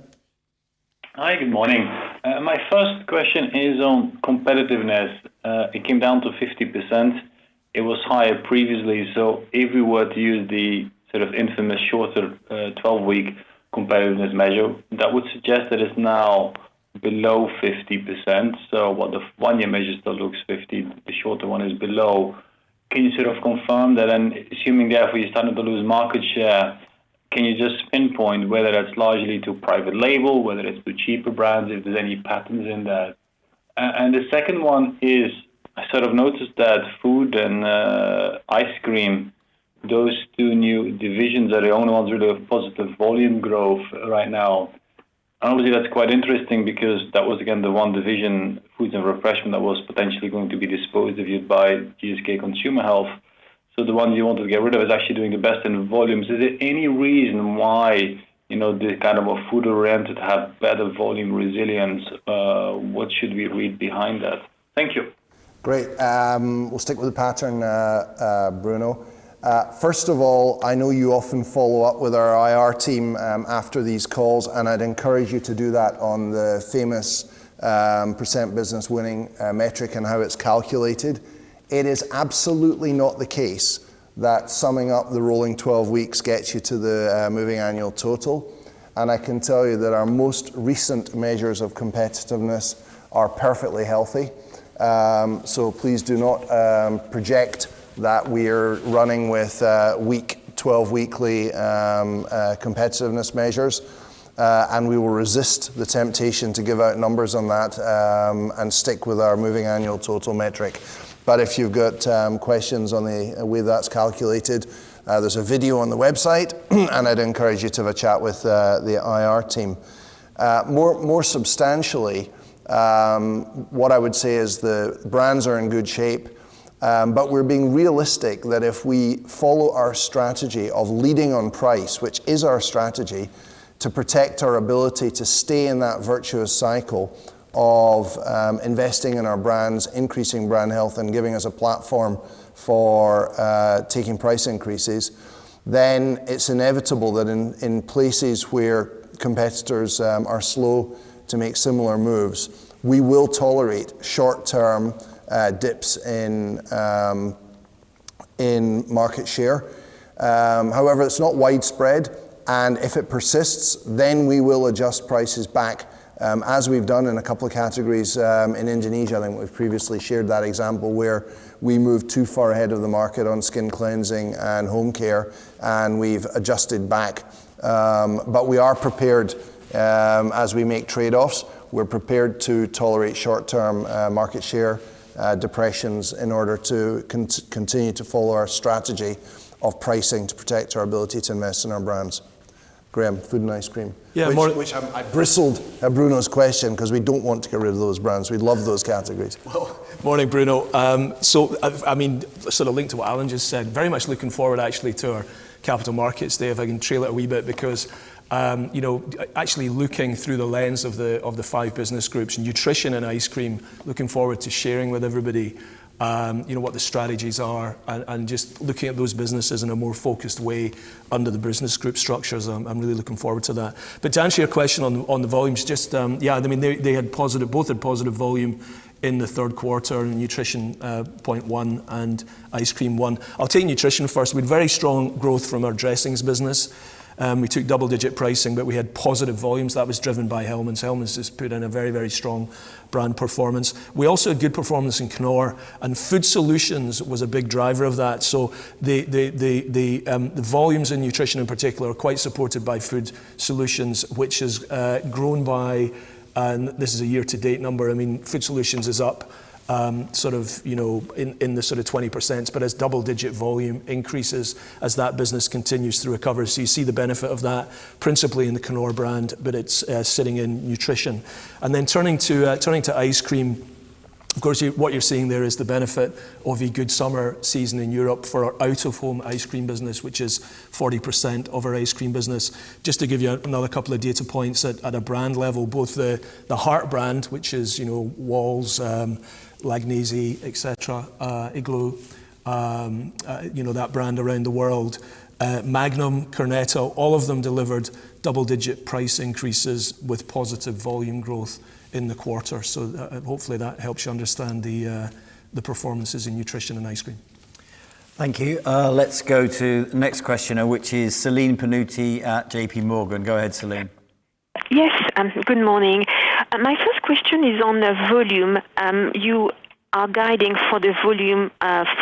F: Hi, good morning. My first question is on competitiveness. It came down to 50%. It was higher previously. So if we were to use the sort of infamous shorter 12-week competitiveness measure, that would suggest that it's now below 50%. So what the one-year measure still looks 50, the shorter one is below. Can you sort of confirm that? And assuming therefore you're starting to lose market share, can you just pinpoint whether that's largely to private label, whether it's to cheaper brands, if there's any patterns in that? And the second one is, I sort of noticed that food and ice cream, those two new divisions are the only ones really of positive volume growth right now. And obviously that's quite interesting because that was again the one division, foods and refreshment, that was potentially going to be disposed of you by GSK Consumer Health. So the one you wanted to get rid of is actually doing the best in volumes. Is there any reason why, the kind of a food-oriented have better volume resilience? What should we read behind that? Thank you.
B: Great. We'll stick with the pattern, Bruno. First of all, I know you often follow up with our IR team after these calls, and I'd encourage you to do that on the famous percent business winning metric and how it's calculated. It is absolutely not the case that summing up the rolling 12 weeks gets you to the moving annual total. And I can tell you that our most recent measures of competitiveness are perfectly healthy. So please do not project that we are running with 12 weekly competitiveness measures. And we will resist the temptation to give out numbers on that and stick with our moving annual total metric. But if you've got questions on the way that's calculated, there's a video on the website, and I'd encourage you to have a chat with the IR team. More substantially, what I would say is the brands are in good shape, but we're being realistic that if we follow our strategy of leading on price, which is our strategy, to protect our ability to stay in that virtuous cycle of investing in our brands, increasing brand health, and giving us a platform for taking price increases, then it's inevitable that in places where competitors are slow to make similar moves, we will tolerate short-term dips in market share. However, it's not widespread, and if it persists, then we will adjust prices back, as we've done in a couple of categories in Indonesia. I think we've previously shared that example where we moved too far ahead of the market on skin cleansing and home care, and we've adjusted back. But we are prepared, as we make trade-offs, we're prepared to tolerate short-term market share depressions in order to continue to follow our strategy of pricing to protect our ability to invest in our brands. Graham, food and ice cream.
C: Yeah,
B: I bristled at Bruno's question because we don't want to get rid of those brands. We love those categories.
C: Morning, Bruno. Sort of linked to what Alan just said, very much looking forward actually to our Capital Markets Day, if I can trail it a wee bit, because actually looking through the lens of the five business groups, nutrition and ice cream, looking forward to sharing with everybody what the strategies are, and just looking at those businesses in a more focused way under the business group structures. I'm really looking forward to that. But to answer your question on the volumes, just they had both had positive volume in the third quarter, and nutrition 0.1 and ice cream 1. I'll take nutrition first. We had very strong growth from our dressings business. We took double-digit pricing, but we had positive volumes. That was driven by Hellmann's. Hellmann's has put in a very, very strong brand performance. We also had good performance in Knorr, and Food Solutions was a big driver of that. So the volumes in nutrition in particular are quite supported by Food Solutions, which has grown by, and this is a year-to-date number, Food Solutions is up sort of, in the sort of 20%, but as double-digit volume increases as that business continues to recover. So you see the benefit of that principally in the Knorr brand, but it's sitting in nutrition. And then turning to ice cream. Of course, what you're seeing there is the benefit of a good summer season in Europe for our out-of-home ice cream business, which is 40% of our ice cream business. Just to give you another couple of data points at a brand level, both the Heart brand, which is Walls, Lagnese, etc., Igloo, that brand around the world, Magnum, Cornetto, all of them delivered double-digit price increases with positive volume growth in the quarter. So hopefully that helps you understand the performances in nutrition and ice cream.
A: Thank you. Let's go to the next questioner, which is Celine Pannuti at JP Morgan. Go ahead, Celine.
G: Yes, good morning. My first question is on the volume. You are guiding for the volume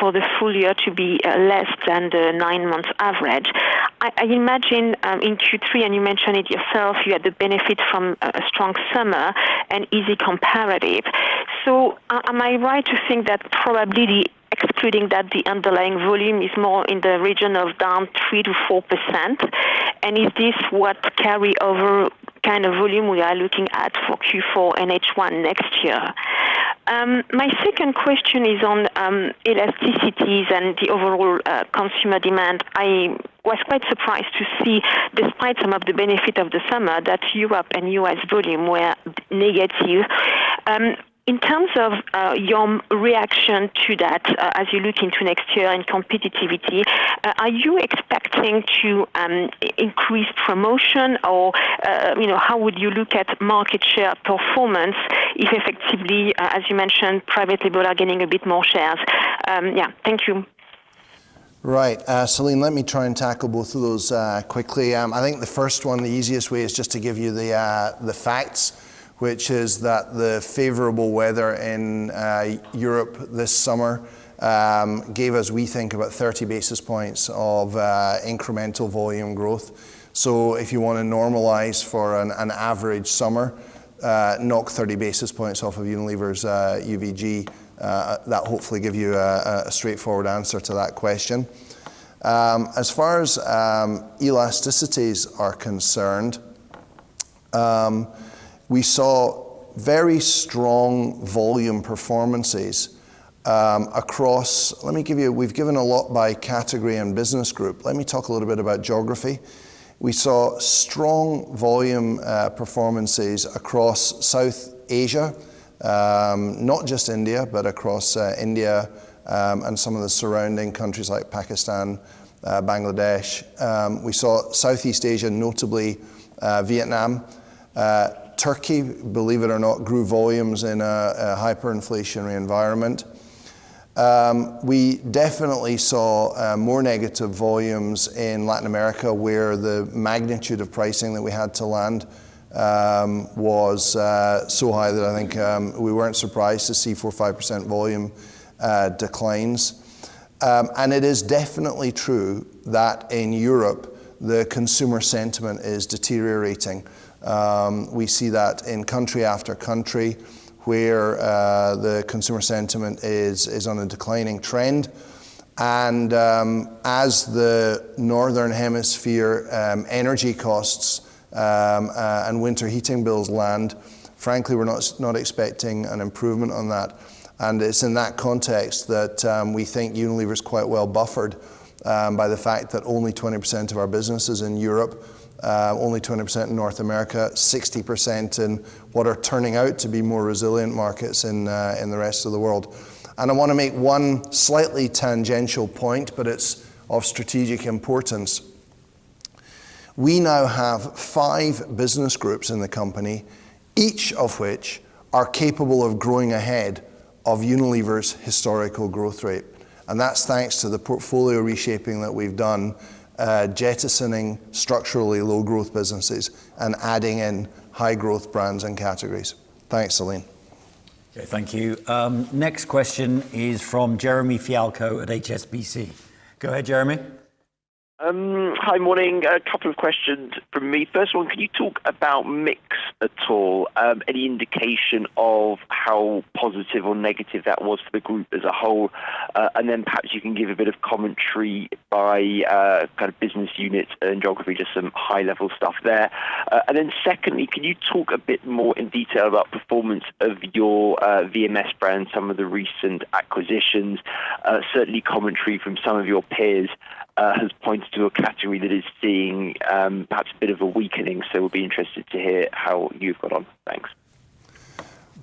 G: for the full year to be less than the 9 months average. I imagine in Q3, and you mentioned it yourself, you had the benefit from a strong summer and easy comparative. So am I right to think that probably excluding that, the underlying volume is more in the region of down 3 to 4%? And is this what carry-over kind of volume we are looking at for Q4 and H1 next year? My second question is on elasticities and the overall consumer demand. I was quite surprised to see, despite some of the benefit of the summer, that Europe and US volume were negative. In terms of your reaction to that as you look into next year and competitivity, are you expecting to increase promotion, or how would you look at market share performance if effectively, as you mentioned, private label are getting a bit more shares? Thank you.
B: Right, Celine, let me try and tackle both of those quickly. I think the first one, the easiest way, is just to give you the facts, which is that the favorable weather in Europe this summer gave us, we think, about 30 basis points of incremental volume growth. So if you want to normalize for an average summer, knock 30 basis points off of Unilever's UVG, that hopefully give you a straightforward answer to that question. As far as elasticities are concerned, we saw very strong volume performances across, we've given a lot by category and business group. Let me talk a little bit about geography. We saw strong volume performances across South Asia, not just India, but across India and some of the surrounding countries like Pakistan, Bangladesh. We saw Southeast Asia, notably Vietnam. Turkey, believe it or not, grew volumes in a hyperinflationary environment. We definitely saw more negative volumes in Latin America, where the magnitude of pricing that we had to land was so high that I think we weren't surprised to see 4 or 5% volume declines. And it is definitely true that in Europe, the consumer sentiment is deteriorating. We see that in country after country, where the consumer sentiment is on a declining trend. And as the Northern Hemisphere energy costs and winter heating bills land, frankly, we're not expecting an improvement on that. And it's in that context that we think Unilever is quite well buffered by the fact that only 20% of our business is in Europe, only 20% in North America, 60% in what are turning out to be more resilient markets in the rest of the world. And I want to make one slightly tangential point, but it's of strategic importance. We now have 5 business groups in the company, each of which are capable of growing ahead of Unilever's historical growth rate. And that's thanks to the portfolio reshaping that we've done, jettisoning structurally low growth businesses and adding in high growth brands and categories. Thanks, Celine.
A: Okay, thank you. Next question is from Jeremy Fialko at HSBC. Go ahead, Jeremy.
H: Hi, morning. A couple of questions from me. First one, can you talk about mix at all? Any indication of how positive or negative that was for the group as a whole? And then perhaps you can give a bit of commentary by kind of business units and geography, just some high-level stuff there. And then secondly, can you talk a bit more in detail about performance of your VMS brand, some of the recent acquisitions? Certainly commentary from some of your peers has pointed to a category that is seeing perhaps a bit of a weakening, so we'll be interested to hear how you've got on. Thanks.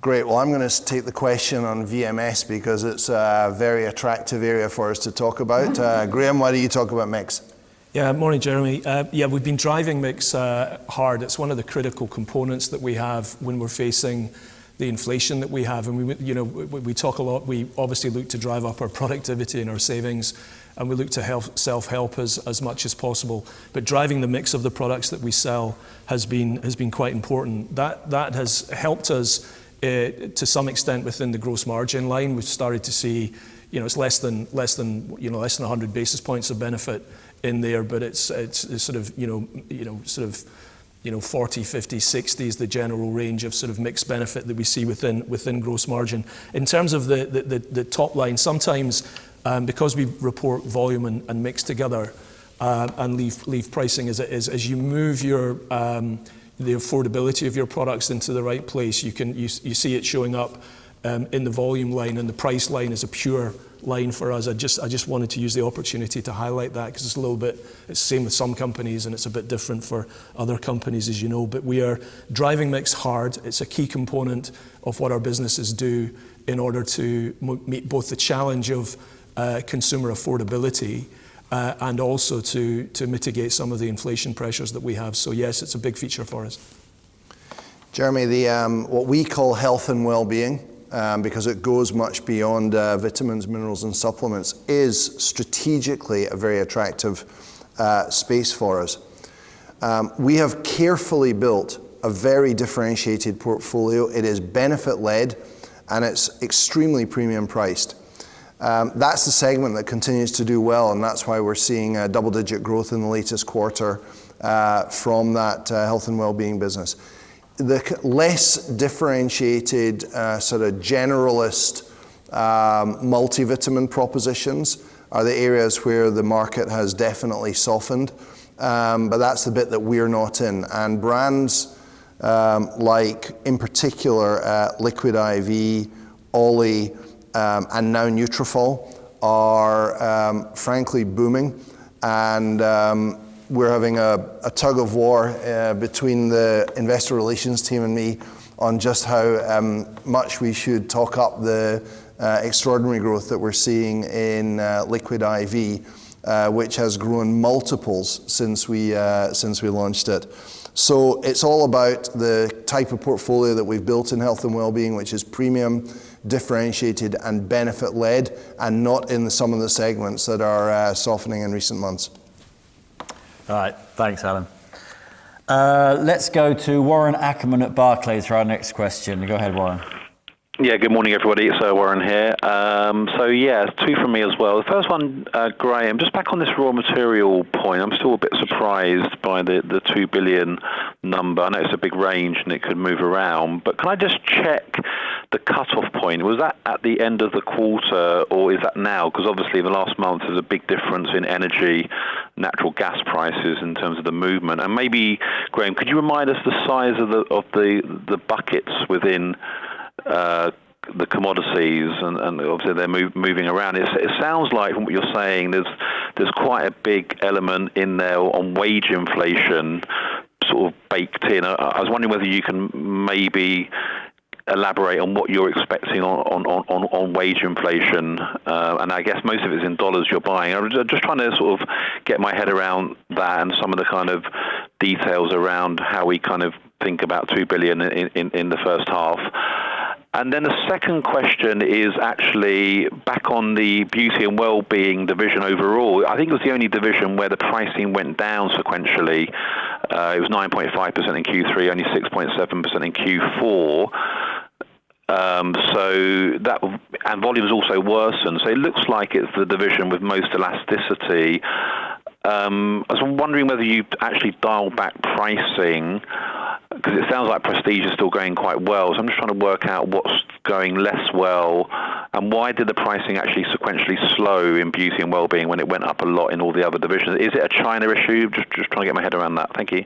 B: Great. Well, I'm going to take the question on VMS because it's a very attractive area for us to talk about. Graham, why don't you talk about mix?
C: Yeah, morning, Jeremy. We've been driving mix hard. It's one of the critical components that we have when we're facing the inflation that we have. And we talk a lot. We obviously look to drive up our productivity and our savings, and we look to self-help as much as possible. But driving the mix of the products that we sell has been quite important. That has helped us to some extent within the gross margin line. We've started to see, it's less than 100 basis points of benefit in there, but it's sort of 40, 50, 60 is the general range of sort of mixed benefit that we see within gross margin. In terms of the top line, sometimes because we report volume and mix together and leave pricing as it is, as you move the affordability of your products into the right place, you see it showing up in the volume line, and the price line is a pure line for us. I just wanted to use the opportunity to highlight that because it's the same with some companies and it's a bit different for other companies, as you know. But we are driving mix hard. It's a key component of what our businesses do in order to meet both the challenge of consumer affordability and also to mitigate some of the inflation pressures that we have. So yes, it's a big feature for us.
B: Jeremy, what we call health and well-being, because it goes much beyond vitamins, minerals and supplements, is strategically a very attractive space for us. We have carefully built a very differentiated portfolio. It is benefit-led and it's extremely premium priced. That's the segment that continues to do well, and that's why we're seeing double-digit growth in the latest quarter from that health and well-being business. The less differentiated sort of generalist multivitamin propositions are the areas where the market has definitely softened, but that's the bit that we're not in. And brands like, in particular, Liquid IV, Ollie, and now Nutrafol are frankly booming, and we're having a tug of war between the investor relations team and me on just how much we should talk up the extraordinary growth that we're seeing in Liquid IV, which has grown multiples since we launched it. So it's all about the type of portfolio that we've built in health and well-being, which is premium, differentiated and benefit-led, and not in some of the segments that are softening in recent months.
A: All right, thanks, Alan. Let's go to Warren Ackerman at Barclays for our next question. Go ahead, Warren.
I: Yeah, good morning, everybody. It's Warren here. Two from me as well. The first one, Graham, just back on this raw material point, I'm still a bit surprised by the 2 billion number. I know it's a big range and it could move around, but can I just check the cut-off point? Was that at the end of the quarter or is that now? Because obviously the last month there's a big difference in energy, natural gas prices in terms of the movement. And maybe, Graham, could you remind us the size of the buckets within the commodities, and obviously they're moving around. It sounds like from what you're saying, there's quite a big element in there on wage inflation sort of baked in. I was wondering whether you can maybe elaborate on what you're expecting on wage inflation, and I guess most of it's in dollars you're buying. I'm just trying to sort of get my head around that and some of the kind of details around how we kind of think about 2 billion in the first half. And then the second question is actually back on the beauty and well-being division overall. I think it was the only division where the pricing went down sequentially. It was 9.5% in Q3, only 6.7% in Q4. And volumes also worsened. So it looks like it's the division with most elasticity. I was wondering whether you actually dial back pricing, because it sounds like prestige is still going quite well. So I'm just trying to work out what's going less well, and why did the pricing actually sequentially slow in beauty and wellbeing when it went up a lot in all the other divisions? Is it a China issue? Just trying to get my head around that. Thank you.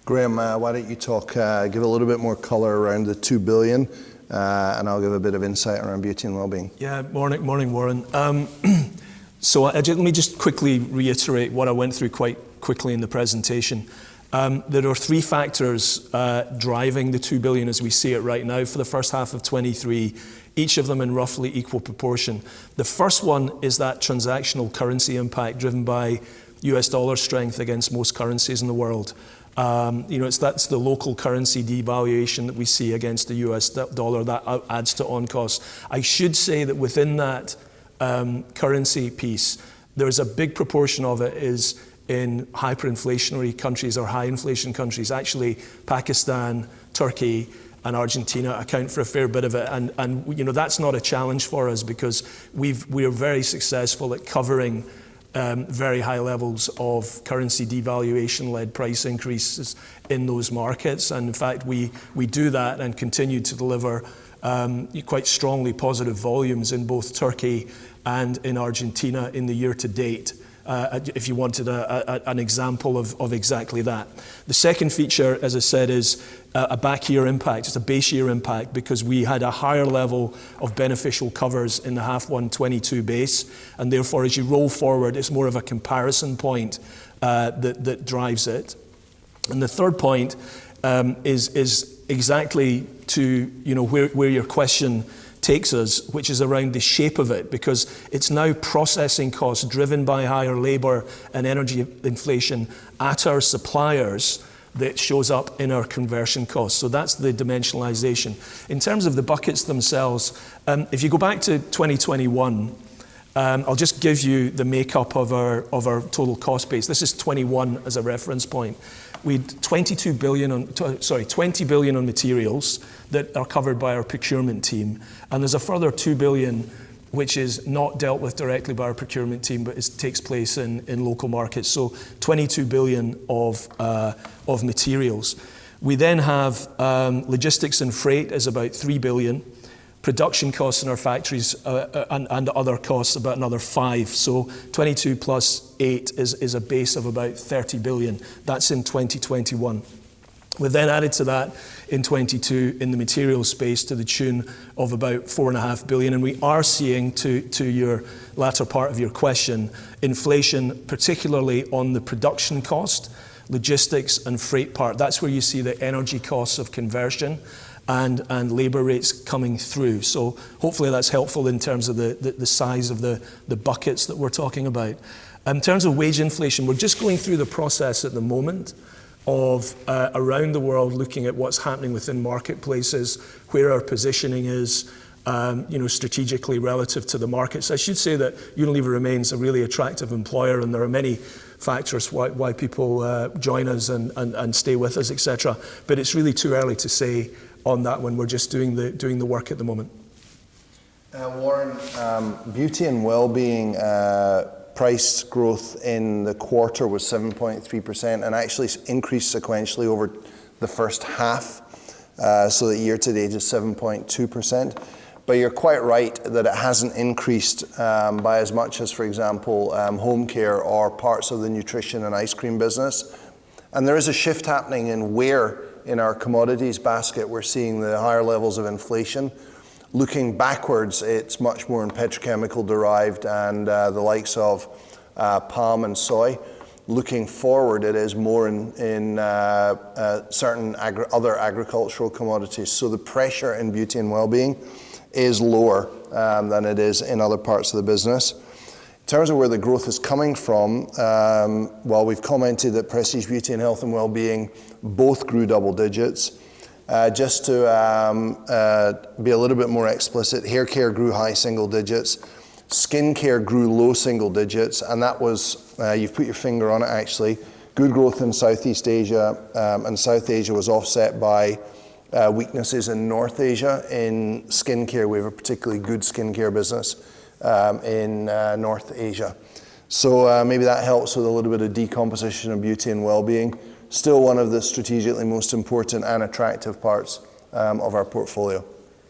B: Graham, why don't you talk, give a little bit more colour around the 2 billion, and I'll give a bit of insight around beauty and wellbeing.
C: Yeah, morning, Warren. So let me just quickly reiterate what I went through quite quickly in the presentation. There are three factors driving the 2 billion as we see it right now for the first half of 23, each of them in roughly equal proportion. The first one is that transactional currency impact driven by US dollar strength against most currencies in the world. That's the local currency devaluation that we see against the US dollar that adds to on costs. I should say that within that currency piece, there's a big proportion of it is in hyperinflationary countries or high inflation countries. Actually, Pakistan, Turkey, and Argentina account for a fair bit of it, and that's not a challenge for us because we are very successful at covering very high levels of currency devaluation-led price increases in those markets, and in fact we do that and continue to deliver quite strongly positive volumes in both Turkey and in Argentina in the year to date. If you wanted an example of exactly that. The second feature, as I said, is a back year impact. It's a base year impact because we had a higher level of beneficial covers in the half 122 base, and therefore as you roll forward, it's more of a comparison point that drives it. And the third point is exactly to where your question takes us, which is around the shape of it, because it's now processing costs driven by higher labour and energy inflation at our suppliers that shows up in our conversion costs. So that's the dimensionalisation. In terms of the buckets themselves, if you go back to 2021, I'll just give you the makeup of our total cost base. This is 21 as a reference point. We had 20 billion on materials that are covered by our procurement team, and there's a further 2 billion which is not dealt with directly by our procurement team, but takes place in local markets. So 22 billion of materials. We then have logistics and freight is about 3 billion. Production costs in our factories and other costs about another 5. So 22 plus 8 is a base of about 30 billion. That's in 2021. We then added to that in 22 in the materials space to the tune of about 4.5 billion. And we are seeing, to your latter part of your question, inflation, particularly on the production cost, logistics and freight part. That's where you see the energy costs of conversion and labour rates coming through. So hopefully that's helpful in terms of the size of the buckets that we're talking about. In terms of wage inflation, we're just going through the process at the moment of around the world looking at what's happening within marketplaces, where our positioning is, strategically relative to the markets. I should say that Unilever remains a really attractive employer, and there are many factors why people join us and stay with us, etc. But it's really too early to say on that one. We're just doing the work at the moment.
B: Warren, beauty and wellbeing price growth in the quarter was 7.3% and actually increased sequentially over the first half, so that year to date is 7.2%. But you're quite right that it hasn't increased by as much as, for example, home care or parts of the nutrition and ice cream business. And there is a shift happening in where in our commodities basket we're seeing the higher levels of inflation. Looking backwards, it's much more in petrochemical derived and the likes of palm and soy. Looking forward, it is more in certain other agricultural commodities. So the pressure in beauty and wellbeing is lower than it is in other parts of the business. In terms of where the growth is coming from, well, we've commented that prestige, beauty and health and wellbeing both grew double digits. Just to be a little bit more explicit, hair care grew high single digits, skin care grew low single digits, and that was, you've put your finger on it actually, good growth in Southeast Asia, and South Asia was offset by weaknesses in North Asia. In skincare, we have a particularly good skincare business in North Asia. So maybe that helps with a little bit of decomposition of beauty and well-being. Still one of the strategically most important and attractive parts of our portfolio.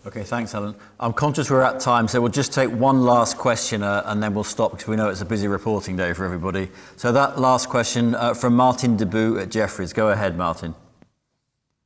A: Okay, thanks, Alan. I'm conscious we're at time, so we'll just take one last question and then we'll stop because we know it's a busy reporting day for everybody. So that last question from Martin Debout at Jefferies. Go ahead, Martin.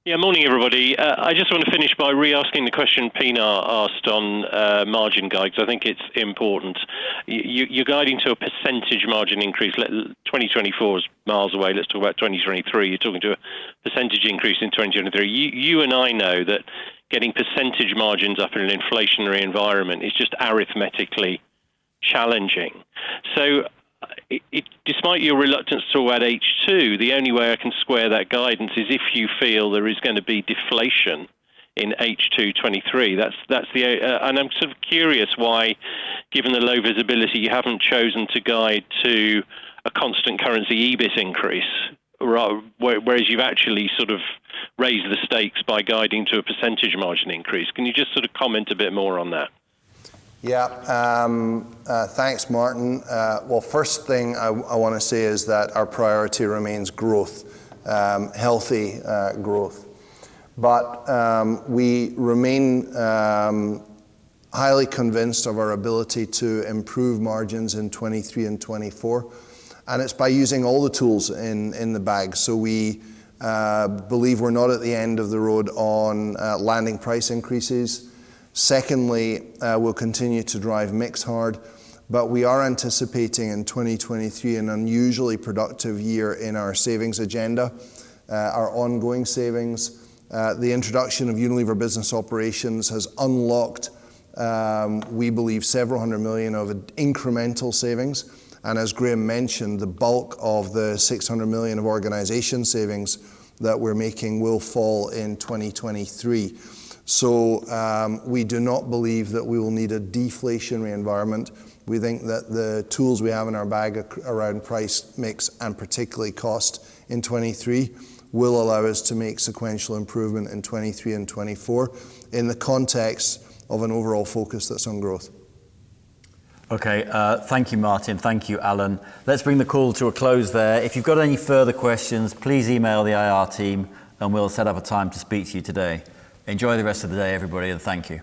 J: Yeah, morning, everybody. I just want to finish by re-asking the question Pinar asked on margin guide, because I think it's important. You're guiding to a percentage margin increase. 2024 is miles away. Let's talk about 2023. You're talking to a percentage increase in 2023. You and I know that getting percentage margins up in an inflationary environment is just arithmetically challenging. So despite your reluctance to talk about H2, the only way I can square that guidance is if you feel there is going to be deflation in H2 23. That's and I'm sort of curious why, given the low visibility, you haven't chosen to guide to a constant currency EBIT increase, whereas you've actually sort of raised the stakes by guiding to a percentage margin increase. Can you just sort of comment a bit more on that?
B: Yeah, thanks, Martin. Well, first thing I want to say is that our priority remains growth, healthy growth. But we remain highly convinced of our ability to improve margins in 23 and 24. And it's by using all the tools in the bag. So we believe we're not at the end of the road on landing price increases. Secondly, we'll continue to drive mix hard, but we are anticipating in 2023 an unusually productive year in our savings agenda, our ongoing savings. The introduction of Unilever Business Operations has unlocked, we believe, several hundred million of incremental savings. And as Graeme mentioned, the bulk of the 600 million of organisation savings that we're making will fall in 2023. So we do not believe that we will need a deflationary environment. We think that the tools we have in our bag around price, mix, and particularly cost in 23 will allow us to make sequential improvement in 23 and 24 in the context of an overall focus that's on growth.
A: Okay, thank you, Martin. Thank you, Alan. Let's bring the call to a close there. If you've got any further questions, please email the IR team and we'll set up a time to speak to you today. Enjoy the rest of the day, everybody, and thank you.